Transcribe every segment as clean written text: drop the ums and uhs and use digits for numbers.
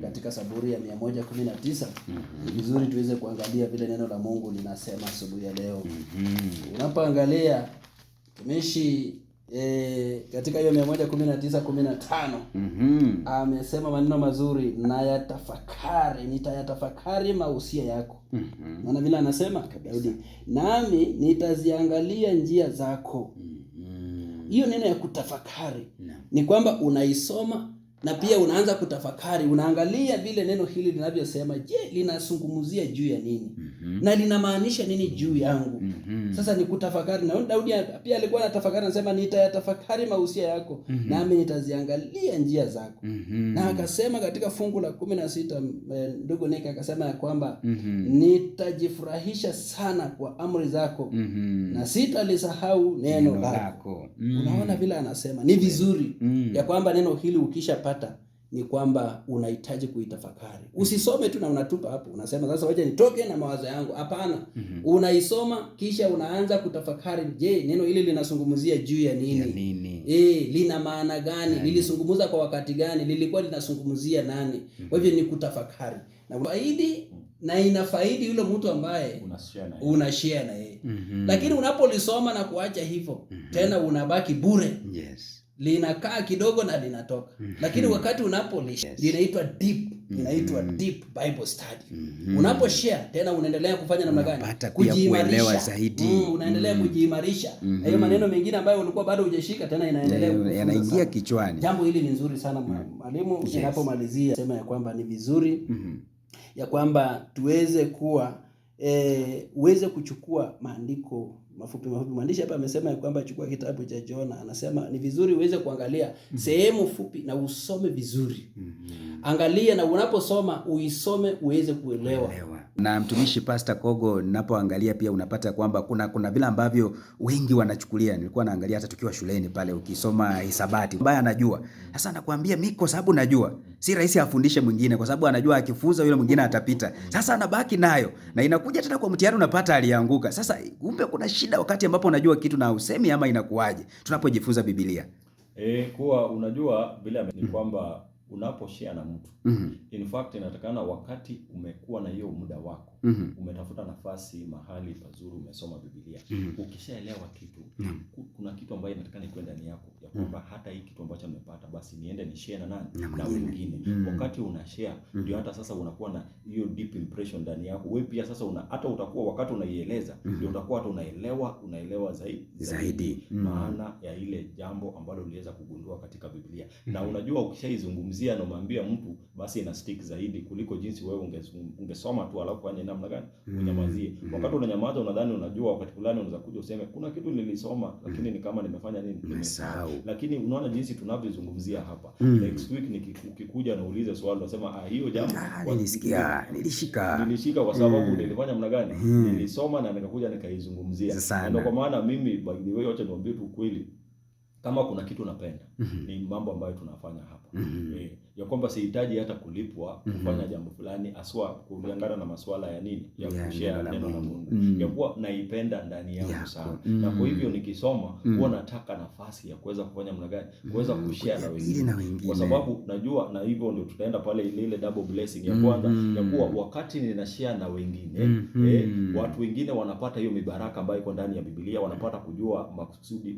katika Zaburi ya 119. Ni vizuri tuweze kuangalia vile neno la Mungu linasema asubuhi ya leo. Unapoangalia tumishi katika hiyo 119:15 amesema maneno mazuri, nitayatafakari mausia yako. Maana vile anasema Daudi, nami nitaziangalia njia zako. Hiyo neno ya kutafakari ni kwamba unaisoma na pia unaanza kutafakari, unaangalia vile neno hili linavyosema, je, linazungumzia juu ya nini? Na linamaanisha nini juu yangu? Sasa ni kutafakari. Na Daudi pia alikuwa anatafakari, anasema nitayatafakari mausia yako, nami nitaziangalia njia zako. Na akasema katika fungu la 16, ndugu Nick akasema ya kwamba nitajifurahisha sana kwa amri zako, na sitalisahau neno lako. Unaona vile anasema ni vizuri ya kwamba neno hili ukishapata ni kwamba unahitaji kuitafakari. Usisome tu na unatupa hapo, unasema sasa wacha nitoke na mawazo yangu. Hapana. Unaisoma kisha unaanza kutafakari, je, neno hili linazungumzia juu ya nini? Lina maana gani? Lilizungumza kwa wakati gani? Lilikuwa linazungumzia nani? Kwa hivyo ni kutafakari. Na inafaidi yule mtu ambaye unashare na yeye. Lakini unapolisoma na kuacha hivyo, tena unabaki bure. Linakaa kidogo na linatoka. Lakini wakati linaitwa deep Bible study. Unaposhare tena unaendelea kufanya namna gani? Kujiimarisha zaidi. Unaendelea kujiimarisha. Na hiyo maneno mengine ambayo ulikuwa bado hujashika tena yanaingia kichwani. Jambo hili ni nzuri sana mwalimu. Ninapomalizia sema ya kwamba ni vizuri ya kwamba tuweze kuwa uweze kuchukua maandiko mafupi. Mwandishi hapa amesema ya kwamba chukua kitabu cha Jona, anasema ni vizuri uweze kuangalia sehemu fupi na usome vizuri. Angalia na unaposoma uisome uweze kuelewa. Na mtumishi Pastor Kogo, ninapoangalia pia unapata kwamba kuna vile ambavyo wengi wanachukulia. Nilikuwa naangalia hata tukiwa shuleni pale, ukisoma hisabati ambaye anajua. Sasa nakwambia mimi kwa sababu najua, si rahisi afundishe mwingine kwa sababu anajua akifunza yule mwingine atapita. Sasa anabaki nayo na inakuja tena kwa mtihani unapata alianguka. Sasa kumbe kuna shida wakati ambapo unajua kitu na usemi, ama inakuaje tunapojifunza Biblia? Kuwa unajua bila ni kwamba unaposhare na mtu in fact inatakana wakati umekuwa na hiyo muda wako umetafuta nafasi mahali pazuri umesoma Biblia ukishaelewa kitu kuna kitu ambayo inatakana ikuwe ndani yako ya kwamba hata hii kitu ambacho nimepata basi niende ni share na nani na wengine. Wakati una share ndio hata sasa unakuwa na hiyo deep impression ndani yako wewe pia. Sasa hata utakuwa wakati unaieleza ndio utakuwa hata unaelewa zaidi maana ya ile jambo ambalo uliweza kugundua katika Biblia. Na unajua ukishaizungumzia na umwambia mtu basi ina stick zaidi kuliko jinsi wewe ungesoma tu alafu fanya namna gani unyamazie. Wakati unanyamaza unadhani unajua, wakati fulani unaweza kuja useme kuna kitu nilisoma lakini ni kama nimefanya nini nimesahau. Lakini unaona jinsi tunavyozungumzia hapa next week ukikuja na uulize swali unasema hiyo jambo nilishika kwa sababu nilifanya namna gani nilisoma na nikakuja nikaizungumzia. Ndio kwa maana mimi by the way acha niwaambie tu kweli, kama kuna kitu napenda ni mambo ambayo tunafanya hapa. Ya kwamba sihitaji hata kulipwa kufanya jambo fulani aswa kulingana na masuala ya nini ya kushare neno la Mungu. Ya kuwa naipenda ndani yangu sana. Na kwa hivyo nikisoma huwa nataka nafasi ya kuweza kufanya namna gani kuweza kushare na wengine. Kwa sababu najua na hivyo ndio tutaenda pale ile double blessing ya kwanza ya kuwa wakati ninashare na wengine watu wengine wanapata hiyo mibaraka ambayo iko ndani ya Biblia, wanapata kujua makusudi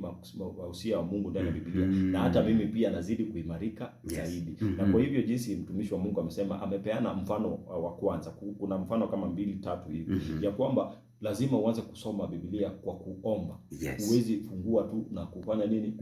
mausia wa Mungu ndani ya Biblia. Na hata mimi pia nazidi kuimarika zaidi. Na kwa hivyo jinsi mtumishi wa Mungu amesema, amepeana mfano wa kwanza. Kuna mfano kama 2-3 hivi ya kwamba lazima uanze kusoma Biblia kwa kuomba. Uwezi fungua tu na kufanya nini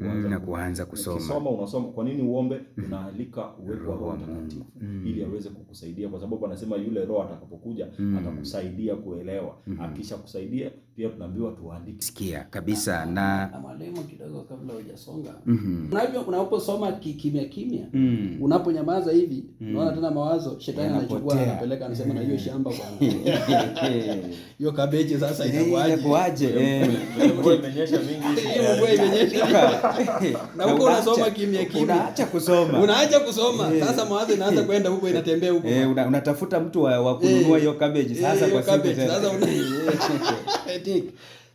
kuanza kusoma. Unasoma. Kwa nini uombe? Unaalika uwepo wa Roho Mtakatifu ili aweze kukusaidia, kwa sababu anasema yule Roho atakapokuja atakusaidia kuelewa. Akisha kusaidia pia tunaambiwa tuandike. Sikia kabisa. Na mwalimu kidogo kabla hujasonga. Unaposoma kimya unaponyamaza hivi unaona tena mawazo shetani anachukua anapeleka anasema na hiyo shamba bwana. Hiyo kabeji sasa inakuaje? Mvua imenyesha mingi. Mvua imenyesha. Na huko unasoma kimya. Unaacha kusoma. Sasa mawazo inaanza kwenda huko, inatembea huko. Unatafuta mtu wa kununua hiyo kabeji sasa kwa siku tena. Sasa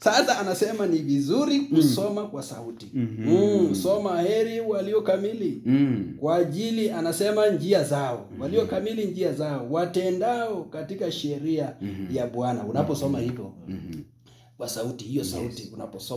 Sasa anasema ni vizuri kusoma kwa sauti. Soma heri walio kamili. Kwa ajili anasema njia zao. Walio kamili njia zao, watendao katika sheria ya Bwana. Unaposoma hivyo kwa sauti, hiyo sauti unaposoma